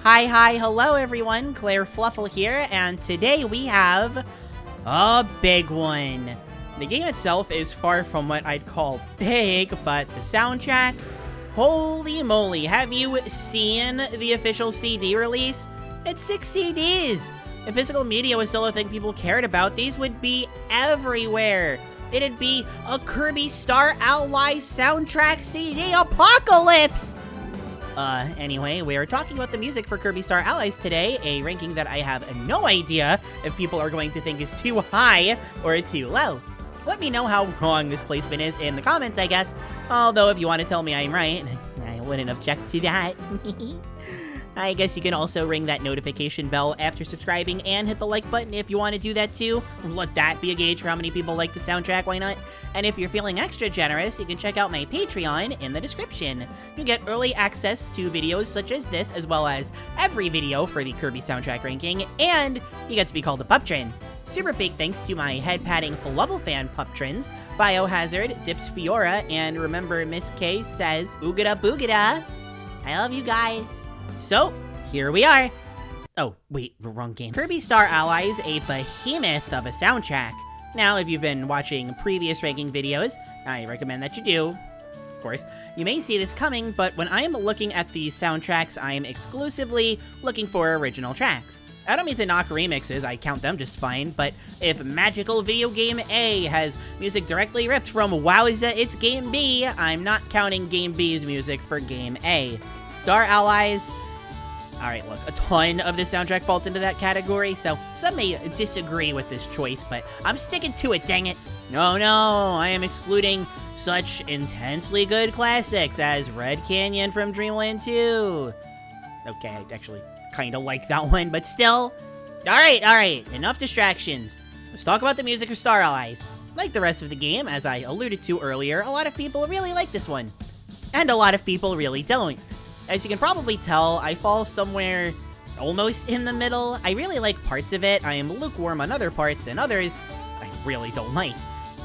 Hi, hello everyone, Klaire Fluffle here, and today we have a big one. The game itself is far from what I'd call big, but the soundtrack, holy moly, have you seen the official CD release? It's 6 CDs! If physical media was still a thing people cared about, these would be everywhere. It'd be a Kirby Star Allies soundtrack CD apocalypse! Anyway, we are talking about the music for Kirby Star Allies today, a ranking that I have no idea if people are going to think is too high or too low. Let me know how wrong this placement is in the comments, I guess. Although if you want to tell me I'm right, I wouldn't object to that. I guess you can also ring that notification bell after subscribing and hit the like button if you want to do that too. Let that be a gauge for how many people like the soundtrack, why not? And if you're feeling extra generous, you can check out my Patreon in the description. You get early access to videos such as this, as well as every video for the Kirby soundtrack ranking, and you get to be called a Puptrin. Super big thanks to my head-patting Fluffle fan Puptrins, Biohazard, Dips Fiora, and remember Miss K says, Oogada Boogada. I love you guys. So, here we are. Oh, wait, wrong game. Kirby Star Allies, a behemoth of a soundtrack. Now, if you've been watching previous ranking videos, I recommend that you do. Of course, you may see this coming, but when I am looking at these soundtracks, I am exclusively looking for original tracks. I don't mean to knock remixes, I count them just fine, but if Magical Video Game A has music directly ripped from Wowza It's Game B, I'm not counting Game B's music for Game A. Star Allies, alright, look, a ton of this soundtrack falls into that category, so some may disagree with this choice, but I'm sticking to it, dang it. No, I am excluding such intensely good classics as Red Canyon from Dreamland 2. Okay, I actually kinda like that one, but still. Alright, enough distractions. Let's talk about the music of Star Allies. Like the rest of the game, as I alluded to earlier, a lot of people really like this one. And a lot of people really don't. As you can probably tell, I fall somewhere almost in the middle. I really like parts of it, I am lukewarm on other parts, and others I really don't like.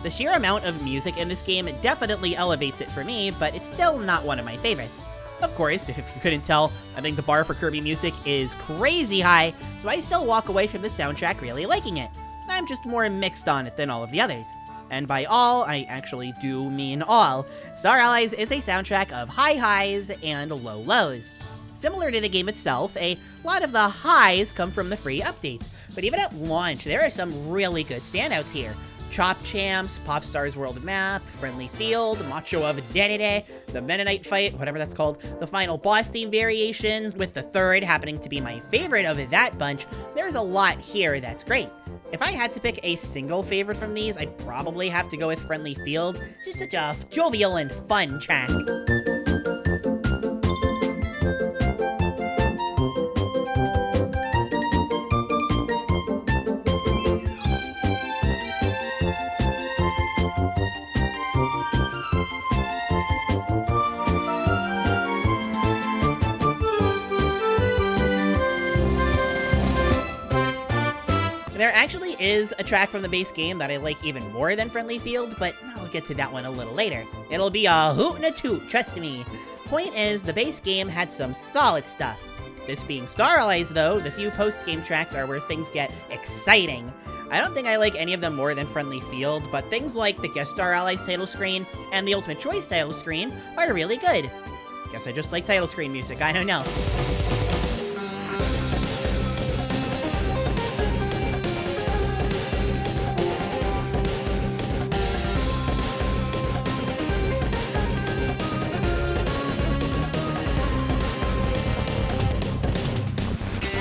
The sheer amount of music in this game definitely elevates it for me, but it's still not one of my favorites. Of course, if you couldn't tell, I think the bar for Kirby music is crazy high, so I still walk away from the soundtrack really liking it. I'm just more mixed on it than all of the others. And by all, I actually do mean all. Star Allies is a soundtrack of high highs and low lows. Similar to the game itself, a lot of the highs come from the free updates, but even at launch, there are some really good standouts here. Chop Champs, Popstars World Map, Friendly Field, Macho of Dedede, the Mennonite Fight, whatever that's called, the final boss theme variation, with the third happening to be my favorite of that bunch. There's a lot here that's great. If I had to pick a single favorite from these, I'd probably have to go with Friendly Field. It's just such a jovial and fun track. There actually is a track from the base game that I like even more than Friendly Field, but I'll get to that one a little later. It'll be a hoot and a toot, trust me. Point is, the base game had some solid stuff. This being Star Allies though, the few post-game tracks are where things get exciting. I don't think I like any of them more than Friendly Field, but things like the Guest Star Allies title screen and the Ultimate Choice title screen are really good. Guess I just like title screen music, I don't know.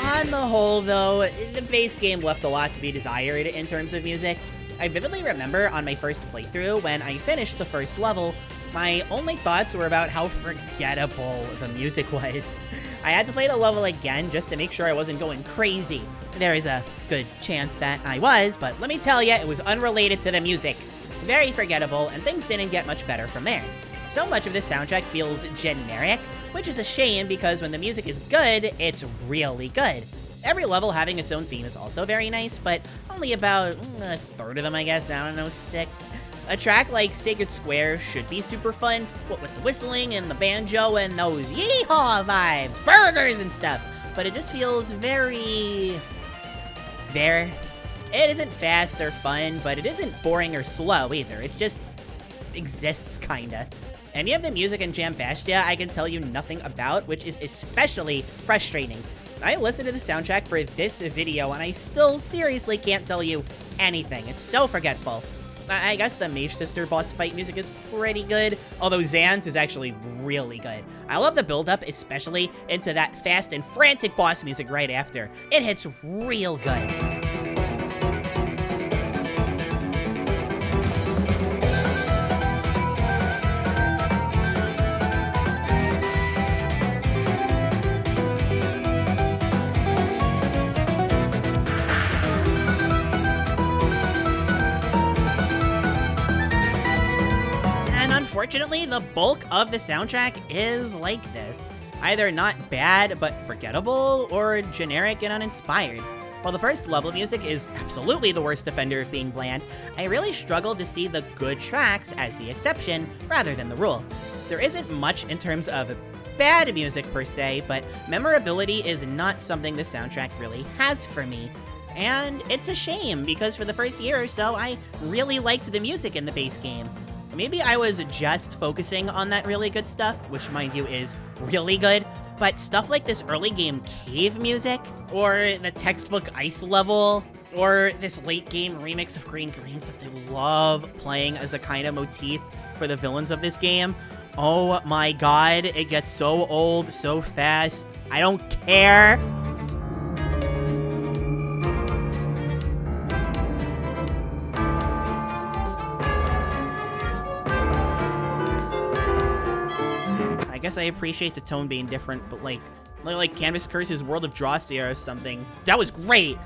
On the whole, though, the base game left a lot to be desired in terms of music. I vividly remember on my first playthrough, when I finished the first level, my only thoughts were about how forgettable the music was. I had to play the level again just to make sure I wasn't going crazy. There is a good chance that I was, but let me tell you, it was unrelated to the music. Very forgettable, and things didn't get much better from there. So much of this soundtrack feels generic, which is a shame because when the music is good, it's really good. Every level having its own theme is also very nice, but only about a third of them, I guess, I don't know, stick. A track like Sacred Square should be super fun, what with the whistling and the banjo and those yeehaw vibes, burgers and stuff. but it just feels very there. It isn't fast or fun, but it isn't boring or slow either. It just exists, kinda. Any of the music in Jambastia I can tell you nothing about, which is especially frustrating. I listened to the soundtrack for this video, and I still seriously can't tell you anything. It's so forgetful. I guess the Mage Sister boss fight music is pretty good, although Zan's is actually really good. I love the build-up, especially into that fast and frantic boss music right after. It hits real good. Unfortunately, the bulk of the soundtrack is like this. Either not bad, but forgettable, or generic and uninspired. While the first level music is absolutely the worst offender of being bland, I really struggle to see the good tracks as the exception rather than the rule. There isn't much in terms of bad music per se, but memorability is not something the soundtrack really has for me. And it's a shame, because for the first year or so, I really liked the music in the base game. Maybe I was just focusing on that really good stuff, which mind you is really good, but stuff like this early game cave music, or the textbook ice level, or this late game remix of Green Greens that they love playing as a kind of motif for the villains of this game. Oh my god, it gets so old so fast. I don't care. I guess I appreciate the tone being different, but like Canvas Curse's World of Drossia or something. That was great!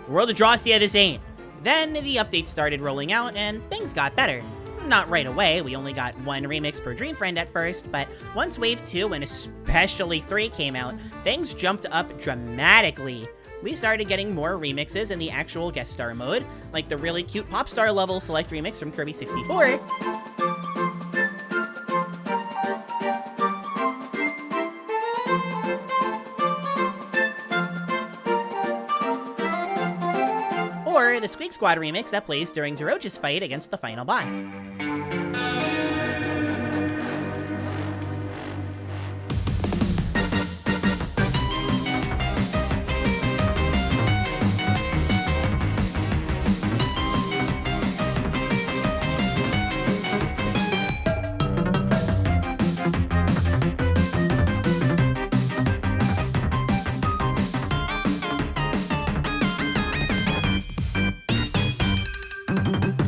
World of Drossia, this ain't. Then the updates started rolling out and things got better. Not right away, we only got one remix per Dream Friend at first, but once Wave 2 and especially 3 came out, things jumped up dramatically. We started getting more remixes in the actual guest star mode, like the really cute pop star level select remix from Kirby 64. Or the Squeak Squad remix that plays during Darocha's fight against the final boss.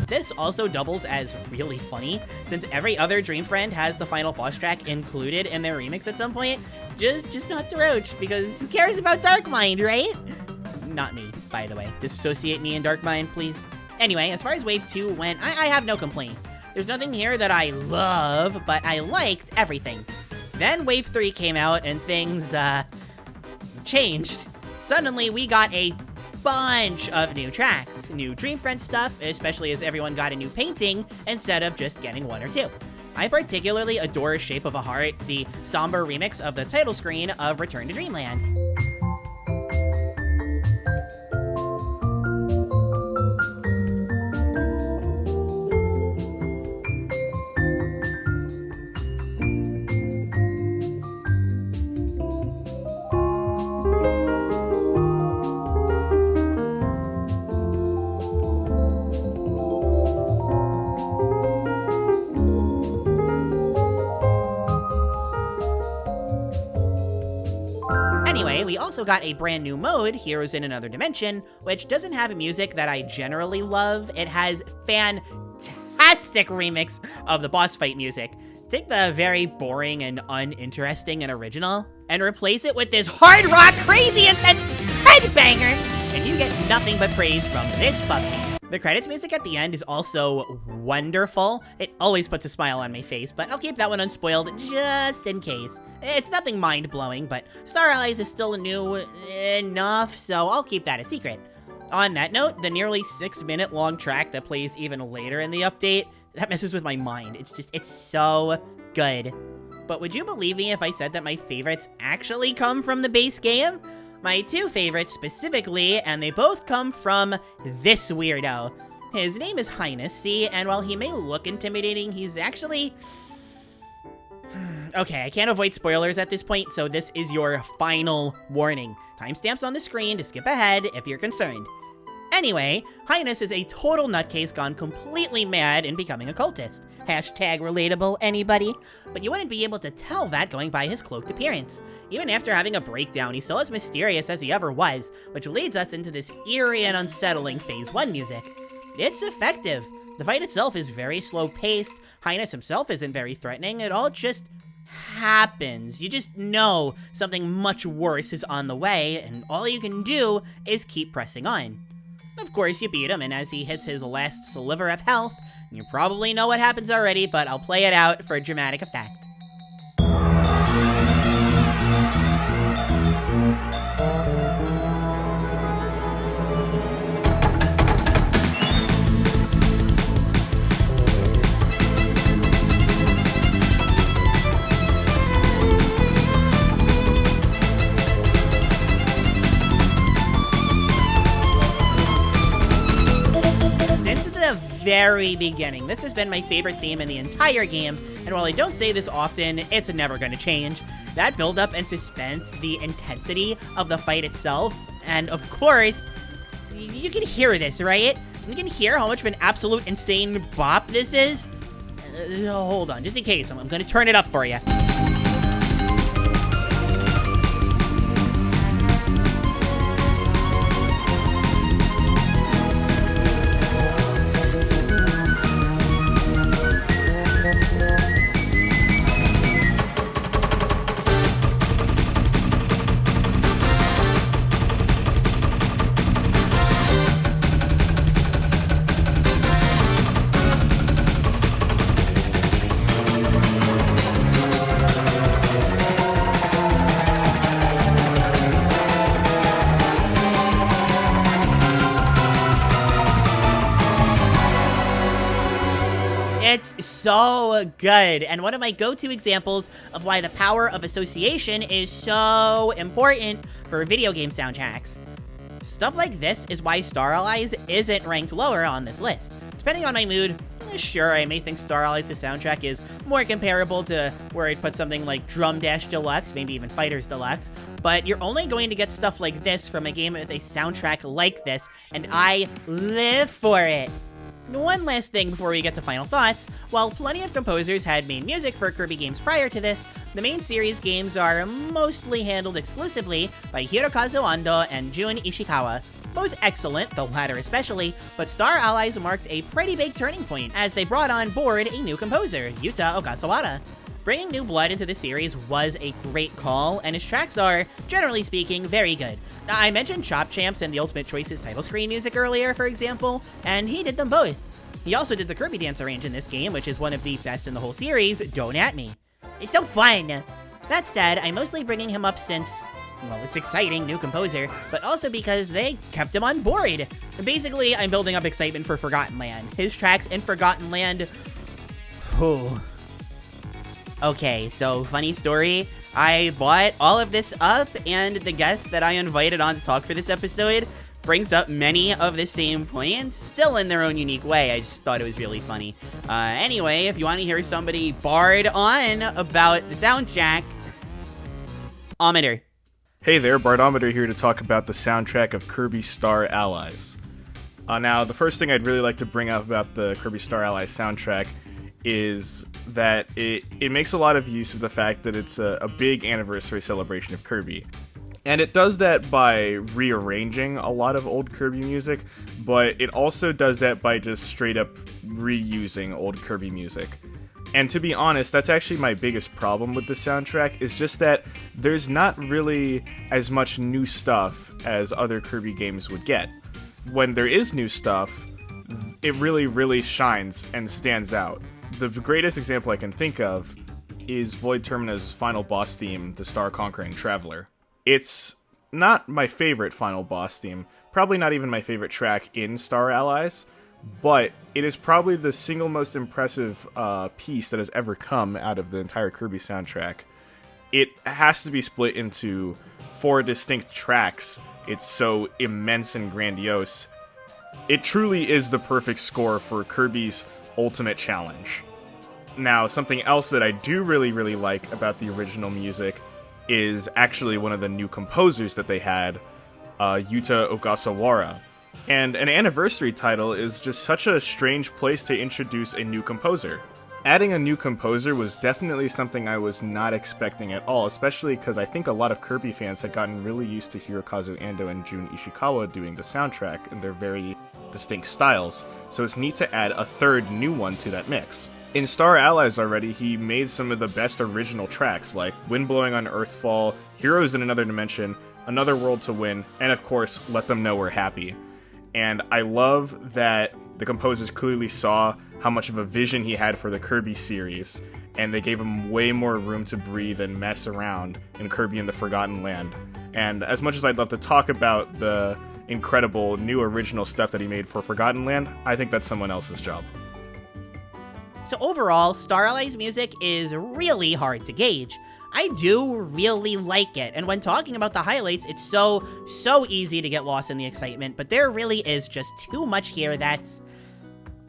This also doubles as really funny, since every other Dream Friend has the final boss track included in their remix at some point. Just not Daroche, because who cares about Dark Mind, right? Not me, by the way. Disassociate me and Dark Mind, please. Anyway, as far as Wave 2 went, I have no complaints. There's nothing here that I love, but I liked everything. Then Wave 3 came out and things, changed. Suddenly, we got a bunch of new tracks, new Dream Friend stuff, especially as everyone got a new painting instead of just getting one or two. I particularly adore Shape of a Heart, the somber remix of the title screen of Return to Dreamland. Anyway, we also got a brand new mode, Heroes in Another Dimension, which doesn't have music that I generally love. It has fantastic remix of the boss fight music. Take the very boring and uninteresting and original, and replace it with this hard rock, crazy intense headbanger, and you get nothing but praise from this puppy. The credits music at the end is also wonderful. It always puts a smile on my face, but I'll keep that one unspoiled just in case. It's nothing mind-blowing, but Star Allies is still new enough, so I'll keep that a secret. On that note, the nearly 6-minute long track that plays even later in the update, that messes with my mind. It's so good. But would you believe me if I said that my favorites actually come from the base game? My two favorites specifically, and they both come from this weirdo. His name is Highness, see, and while he may look intimidating, he's actually... Okay, I can't avoid spoilers at this point, so this is your final warning. Timestamps on the screen to skip ahead if you're concerned. Anyway, Highness is a total nutcase gone completely mad in becoming a cultist. Hashtag relatable, anybody? But you wouldn't be able to tell that going by his cloaked appearance. Even after having a breakdown, he's still as mysterious as he ever was, which leads us into this eerie and unsettling Phase 1 music. It's effective. The fight itself is very slow-paced, Highness himself isn't very threatening, it all just happens. You just know something much worse is on the way, and all you can do is keep pressing on. Of course, you beat him, and as he hits his last sliver of health, you probably know what happens already, but I'll play it out for dramatic effect. Very beginning. This has been my favorite theme in the entire game, and while I don't say this often, it's never going to change. That build-up and suspense, the intensity of the fight itself, and of course, you can hear this, right? You can hear how much of an absolute insane bop this is. Hold on, just in case, I'm going to turn it up for you. It's so good, and one of my go-to examples of why the power of association is so important for video game soundtracks. Stuff like this is why Star Allies isn't ranked lower on this list. Depending on my mood, sure, I may think Star Allies' soundtrack is more comparable to where I'd put something like Drum Dash Deluxe, maybe even Fighters Deluxe, but you're only going to get stuff like this from a game with a soundtrack like this, and I live for it. One last thing before we get to final thoughts, while plenty of composers had made music for Kirby games prior to this, the main series games are mostly handled exclusively by Hirokazu Ando and Jun Ishikawa. Both excellent, the latter especially, but Star Allies marked a pretty big turning point as they brought on board a new composer, Yuta Ogasawara. Bringing new blood into the series was a great call, and his tracks are, generally speaking, very good. I mentioned Chop Champs and the Ultimate Choice's title screen music earlier, for example, and he did them both. He also did the Kirby Dance arrange in this game, which is one of the best in the whole series, Don't At Me. It's so fun! That said, I'm mostly bringing him up since, well, it's exciting, new composer, but also because they kept him on board. Basically, I'm building up excitement for Forgotten Land. His tracks in Forgotten Land... Oh. Okay, so funny story. I bought all of this up, and the guest that I invited on to talk for this episode brings up many of the same points, still in their own unique way. I just thought it was really funny. Anyway, if you want to hear somebody bard on about the soundtrack, Ometer. Hey there, Bardometer here to talk about the soundtrack of Kirby Star Allies. Now, the first thing I'd really like to bring up about the Kirby Star Allies soundtrack is that it makes a lot of use of the fact that it's a big anniversary celebration of Kirby. And it does that by rearranging a lot of old Kirby music, but it also does that by just straight up reusing old Kirby music. And to be honest, that's actually my biggest problem with the soundtrack, is just that there's not really as much new stuff as other Kirby games would get. When there is new stuff, it really shines and stands out. The greatest example I can think of is Void Termina's final boss theme, the Star Conquering Traveler. It's not my favorite final boss theme, probably not even my favorite track in Star Allies, but it is probably the single most impressive piece that has ever come out of the entire Kirby soundtrack. it has to be split into 4 distinct tracks. It's so immense and grandiose. It truly is the perfect score for Kirby's Ultimate Challenge. Now, something else that I do really like about the original music is actually one of the new composers that they had, Yuta Ogasawara. And an anniversary title is just such a strange place to introduce a new composer. Adding a new composer was definitely something I was not expecting at all, especially because I think a lot of Kirby fans had gotten really used to Hirokazu Ando and Jun Ishikawa doing the soundtrack in their very distinct styles, so it's neat to add a third new one to that mix. In Star Allies already, he made some of the best original tracks, like Wind Blowing on Earthfall, Heroes in Another Dimension, Another World to Win, and of course, Let Them Know We're Happy. And I love that the composers clearly saw how much of a vision he had for the Kirby series, and they gave him way more room to breathe and mess around in Kirby and the Forgotten Land. And as much as I'd love to talk about the incredible new original stuff that he made for Forgotten Land, I think that's someone else's job. So overall, Star Allies music is really hard to gauge. I do really like it, and when talking about the highlights, it's so easy to get lost in the excitement, but there really is just too much here that's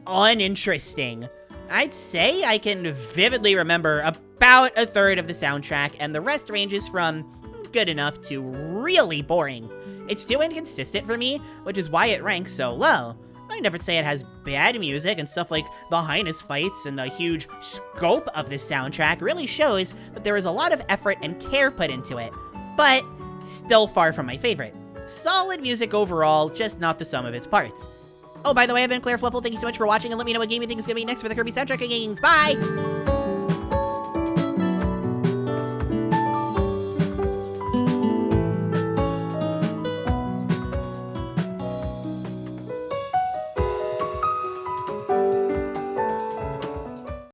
uninteresting. I'd say I can vividly remember about a third of the soundtrack, and the rest ranges from good enough to really boring. It's too inconsistent for me, which is why it ranks so low. I'd never say it has bad music, and stuff like the Highness fights and the huge scope of this soundtrack really shows that there is a lot of effort and care put into it, but still far from my favorite. Solid music overall, just not the sum of its parts. Oh, by the way, I've been Klaire Fluffle. Thank you so much for watching, and let me know what game you think is going to be next for the Kirby soundtrack games. Bye!